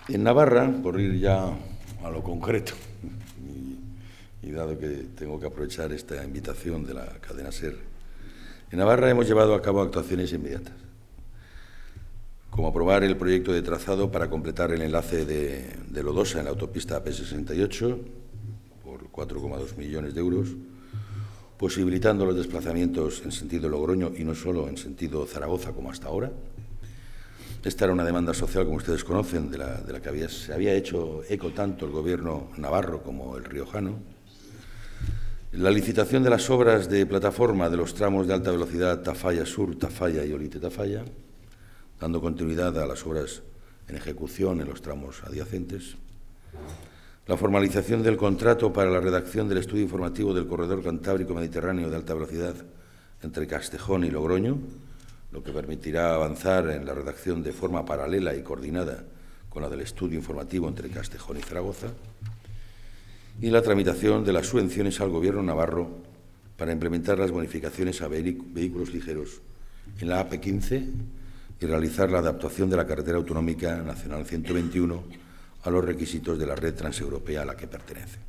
En Navarra, por ir ya a lo concreto, y dado que tengo que aprovechar esta invitación de la cadena SER, en Navarra hemos llevado a cabo actuaciones inmediatas, como aprobar el proyecto de trazado para completar el enlace de Lodosa en la autopista AP68 por 4,2 millones de euros, posibilitando los desplazamientos en sentido Logroño y no solo en sentido Zaragoza como hasta ahora. Esta era una demanda social, como ustedes conocen, de la que se había hecho eco tanto el Gobierno navarro como el riojano. La licitación de las obras de plataforma de los tramos de alta velocidad Tafalla Sur, Tafalla y Olite-Tafalla, dando continuidad a las obras en ejecución en los tramos adyacentes. La formalización del contrato para la redacción del estudio informativo del corredor cantábrico-mediterráneo de alta velocidad entre Castejón y Logroño, lo que permitirá avanzar en la redacción de forma paralela y coordinada con la del estudio informativo entre Castejón y Zaragoza, y la tramitación de las subvenciones al Gobierno navarro para implementar las bonificaciones a vehículos ligeros en la AP15 y realizar la adaptación de la carretera autonómica nacional 121 a los requisitos de la red transeuropea a la que pertenece.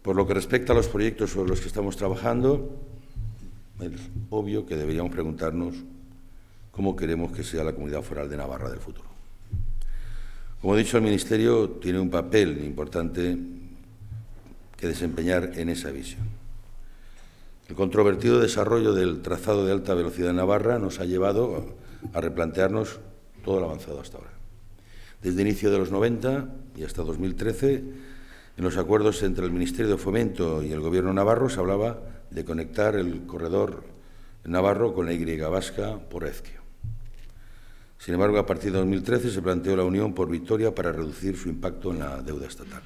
Por lo que respecta a los proyectos sobre los que estamos trabajando, es obvio que deberíamos preguntarnos cómo queremos que sea la Comunidad Foral de Navarra del futuro. Como he dicho, el Ministerio tiene un papel importante que desempeñar en esa visión. El controvertido desarrollo del trazado de alta velocidad en Navarra nos ha llevado a replantearnos todo lo avanzado hasta ahora. Desde inicio de los 90 y hasta 2013, en los acuerdos entre el Ministerio de Fomento y el Gobierno navarro se hablaba de conectar el corredor navarro con la Y vasca por Ezquio. Sin embargo, a partir de 2013 se planteó la unión por Vitoria para reducir su impacto en la deuda estatal.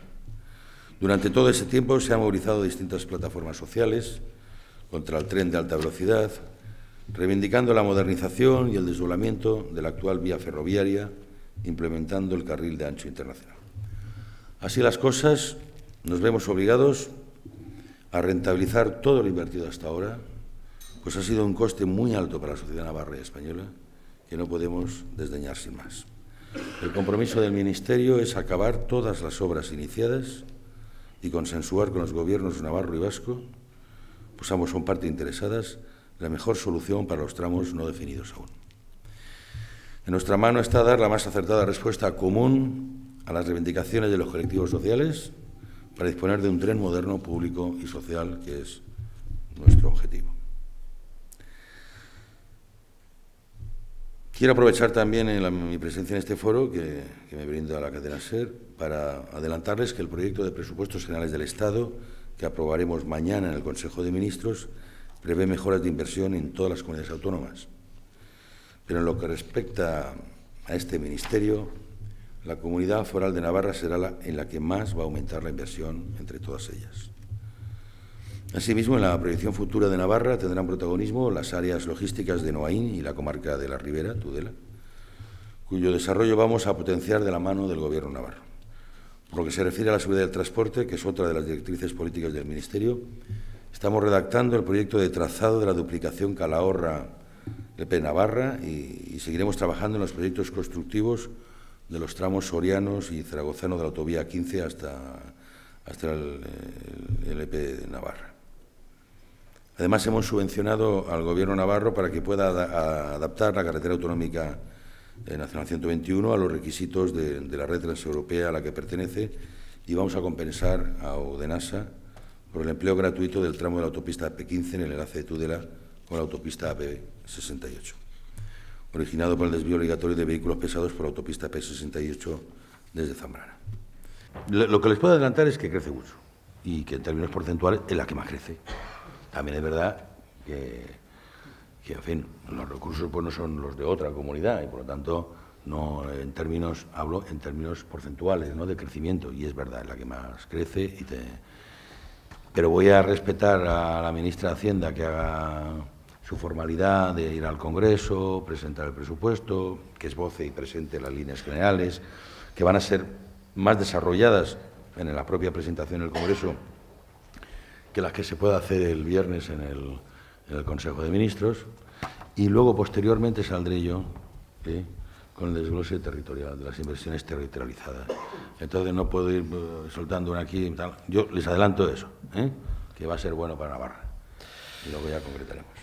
Durante todo ese tiempo se han movilizado distintas plataformas sociales contra el tren de alta velocidad, reivindicando la modernización y el desdoblamiento de la actual vía ferroviaria, implementando el carril de ancho internacional. Así las cosas, nos vemos obligados a rentabilizar todo lo invertido hasta ahora, pues ha sido un coste muy alto para la sociedad navarra y española que no podemos desdeñar sin más. El compromiso del Ministerio es acabar todas las obras iniciadas y consensuar con los gobiernos navarro y vasco, pues ambos son parte interesadas, la mejor solución para los tramos no definidos aún. En nuestra mano está dar la más acertada respuesta común a las reivindicaciones de los colectivos sociales para disponer de un tren moderno, público y social, que es nuestro objetivo. Quiero aprovechar también mi presencia en este foro que me brinda la cadena SER para adelantarles que el proyecto de presupuestos generales del Estado, que aprobaremos mañana en el Consejo de Ministros, prevé mejoras de inversión en todas las comunidades autónomas. Pero en lo que respecta a este Ministerio, la Comunidad Foral de Navarra será en la que más va a aumentar la inversión entre todas ellas. Asimismo, en la proyección futura de Navarra tendrán protagonismo las áreas logísticas de Noaín y la comarca de la Ribera, Tudela, cuyo desarrollo vamos a potenciar de la mano del Gobierno navarro. Por lo que se refiere a la seguridad del transporte, que es otra de las directrices políticas del Ministerio, estamos redactando el proyecto de trazado de la duplicación Calahorra-Lepe Navarra y seguiremos trabajando en los proyectos constructivos de los tramos sorianos y zaragozanos de la autovía 15 hasta el EP de Navarra. Además, hemos subvencionado al Gobierno navarro para que pueda adaptar la carretera autonómica nacional 121 a los requisitos de la red transeuropea a la que pertenece y vamos a compensar a Odenasa por el empleo gratuito del tramo de la autopista AP15 en el enlace de Tudela con la autopista AP68, originado por el desvío obligatorio de vehículos pesados por la autopista AP68 desde Zambrana. Lo que les puedo adelantar es que crece mucho y que en términos porcentuales es la que más crece. También es verdad que en fin, los recursos pues no son los de otra comunidad y por lo tanto no hablo en términos porcentuales, ¿no?, de crecimiento, y es verdad, es la que más crece. Pero voy a respetar a la ministra de Hacienda que haga su formalidad de ir al Congreso, presentar el presupuesto, que esboce y presente las líneas generales, que van a ser más desarrolladas en la propia presentación en el Congreso que las que se pueda hacer el viernes en el Consejo de Ministros, y luego posteriormente saldré yo con el desglose territorial de las inversiones territorializadas. Entonces no puedo ir soltando una aquí y tal. Yo les adelanto eso, que va a ser bueno para Navarra. Y luego ya concretaremos.